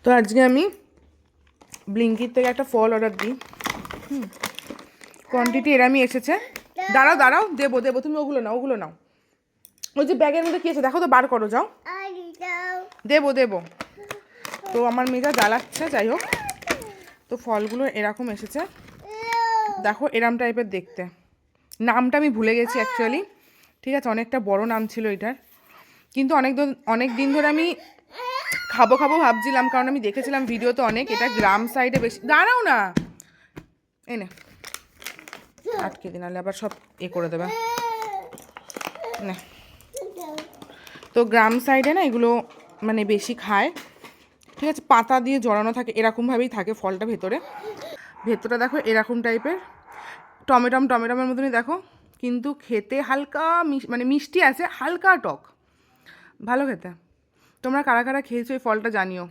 তো আজকে আমি ব্লিঙ্কিট থেকে একটা ফল অর্ডার দিই। কোয়ান্টিটি এরমই এসেছে। দাঁড়াও দাঁড়াও, দেবো দেবো, তুমি ওগুলো নাও, ওগুলো নাও। ওই যে ব্যাগের মধ্যে কী আছে দেখো তো, বার করো, যাও। দেবো দেবো। তো আমার মেয়েটা জ্বালাচ্ছে, যাই হোক। তো ফলগুলো এরকম এসেছে, দেখো এরম টাইপের দেখতে। নামটা আমি ভুলে গেছি অ্যাকচুয়ালি, ঠিক আছে, অনেকটা বড় নাম ছিল এটার। কিন্তু অনেক দিন ধরে আমি খাবো খাবো ভাবছিলাম, কারণ আমি দেখেছিলাম ভিডিওতে অনেক, এটা গ্রাম সাইডে বেশি। দাঁড়াও না, এনে আটকে দিন, নাহলে আবার সব করে দেবে না। তো গ্রাম সাইডে না এগুলো মানে বেশি খায়, ঠিক আছে। পাতা দিয়ে জড়ানো থাকে, এরকমভাবেই থাকে ফলটা ভেতরে। ভেতরটা দেখো এরকম টাইপের, টমেটমের মতনই দেখো, কিন্তু খেতে হালকা মানে মিষ্টি আছে, হালকা টক, ভালো খেতে। তোমরা কারা কারা খেয়েছো এই ফলটা জানিও।